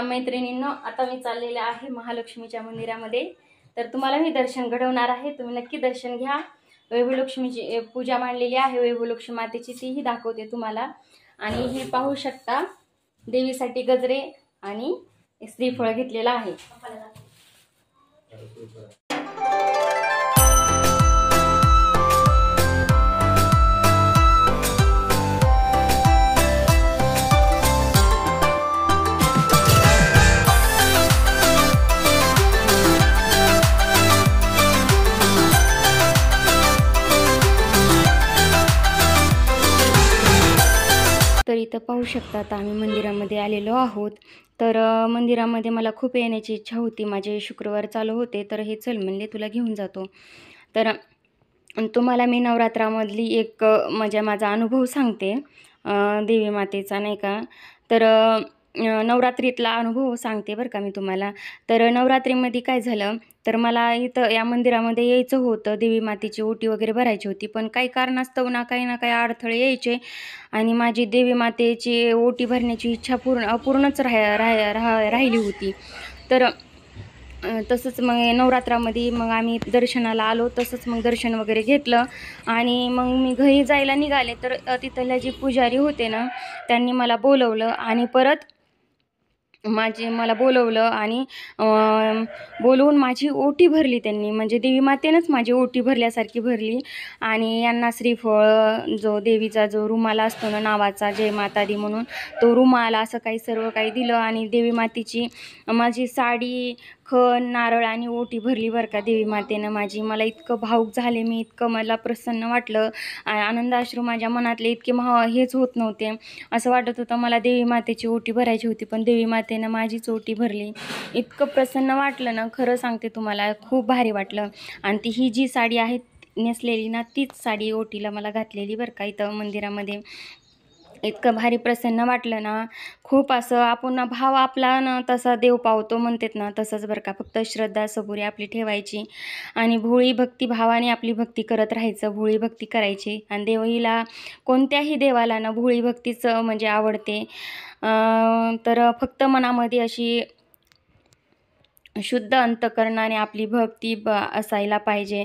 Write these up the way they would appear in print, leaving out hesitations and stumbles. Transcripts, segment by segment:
मैत्रिणींनो, आता मी चाललेले आहे महालक्ष्मीच्या मंदिरामध्ये. तर तुम्हाला मी दर्शन घडवणार आहे, तुम्ही नक्की दर्शन घ्या. वैभवलक्ष्मीची पूजा मांडलेली आहे, वैभवलक्ष्मी मातेची, तीही दाखवते तुम्हाला. आणि ही पाहू शकता, देवीसाठी गजरे आणि श्रीफळ घेतलेला आहे. तर इथं पाहू शकता, आता आम्ही मंदिरामध्ये आलेलो आहोत. तर मंदिरामध्ये मला खूप येण्याची इच्छा होती. माझे शुक्रवार चालू होते, तर हे चल म्हणले तुला घेऊन जातो. तर तुम्हाला मी नवरात्रामधली एक माझा अनुभव सांगते, देवी मातेचा, नाही का. तर नवरात्रीतला अनुभव सांगते बरं का मी तुम्हाला. तर नवरात्रीमध्ये काय झालं, तर मला इथं या मंदिरामध्ये यायचं होतं. देवी मातेची ओटी वगैरे भरायची होती, पण काही कारणास्तव ना काही अडथळे यायचे आणि माझी देवी मातेची ओटी भरण्याची इच्छा अपूर्णच राहिली होती. तर तसंच मग नवरात्रामध्ये मग आम्ही दर्शनाला आलो. तसंच मग दर्शन वगैरे घेतलं आणि मग मी घरी जायला निघाले. तर तिथल्या जे पुजारी होते ना, त्यांनी मला बोलवलं आणि परत मला बोलवलं आणि बोलवून माझी ओटी भरली त्यांनी. म्हणजे देवी मातेनंच माझी ओटी भरल्यासारखी भरली. आणि यांना श्रीफळ, जो देवीचा जो रुमाल असतो ना नावाचा, जय माता दी म्हणून, तो रुमाल, असं काही सर्व काही दिलं. आणि देवी मातेची माझी साडी, खण, नारळ आणि ओटी भरली बरं का देवी मातेनं माझी. मला इतकं भावुक झाले मी, इतकं मला प्रसन्न वाटलं. आनंदाश्रू माझ्या मनातले इतके हेच होत नव्हते. असं वाटत होतं मला देवी मातेची ओटी भरायची होती, पण देवी मातेनं माझीच ओटी भरली. इतकं प्रसन्न वाटलं ना, खरं सांगते तुम्हाला, खूप भारी वाटलं. आणि ही जी साडी आहे नेसलेली ना, तीच साडी ओटीला मला घातलेली बरं का इथं मंदिरामध्ये. इतकं भारी प्रसन्न वाटलं ना, खूप. असं आपण भाव आपला ना तसा देव पावतो म्हणतात ना, तसंच बरं का. फक्त श्रद्धा सबुरी आपली ठेवायची आणि भोळी भक्ती भावाने आपली भक्ती करत राहायचं, भोळी भक्ती करायची. आणि देवीला, कोणत्याही देवाला ना भोळी भक्तीच म्हणजे आवडते. तर फक्त मनामध्ये अशी शुद्ध अंतकरणाने आपली भक्ती असायला पाहिजे.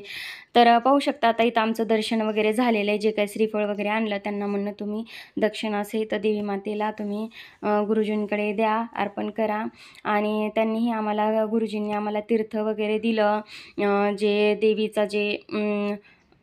तर पाहू शकता, आता इथं आमचं दर्शन वगैरे झालेलं आहे. जे काही श्रीफळ वगैरे आणलं, त्यांना म्हणणं तुम्ही दक्षिणासहित देवी मातेला तुम्ही गुरुजींकडे द्या, अर्पण करा. आणि त्यांनीही आम्हाला, गुरुजींनी आम्हाला तीर्थ वगैरे दिलं. जे देवीचा जे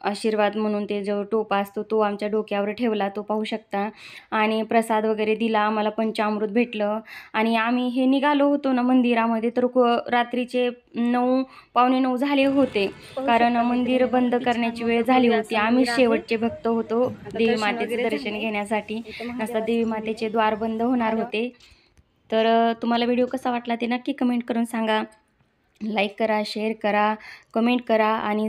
आशीर्वाद म्हणून ते जो टोपा असतो तो आमच्या डोक्यावर ठेवला, तो पाहू शकता. आणि प्रसाद वगैरे दिला आम्हाला, पंचामृत भेटलं. आणि आम्ही हे निघालो होतो ना मंदिरामध्ये, तर रात्रीचे 9, पावणे 9 झाले होते, कारण मंदिर बंद करण्याची वेळ झाली होती. आम्ही शेवटचे भक्त होतो देवी मातेचे दर्शन घेण्यासाठी. असं देवी मातेचे द्वार बंद होणार होते. तर तुम्हाला व्हिडिओ कसा वाटला ते नक्की कमेंट करून सांगा. लाईक करा, शेअर करा, कमेंट करा आणि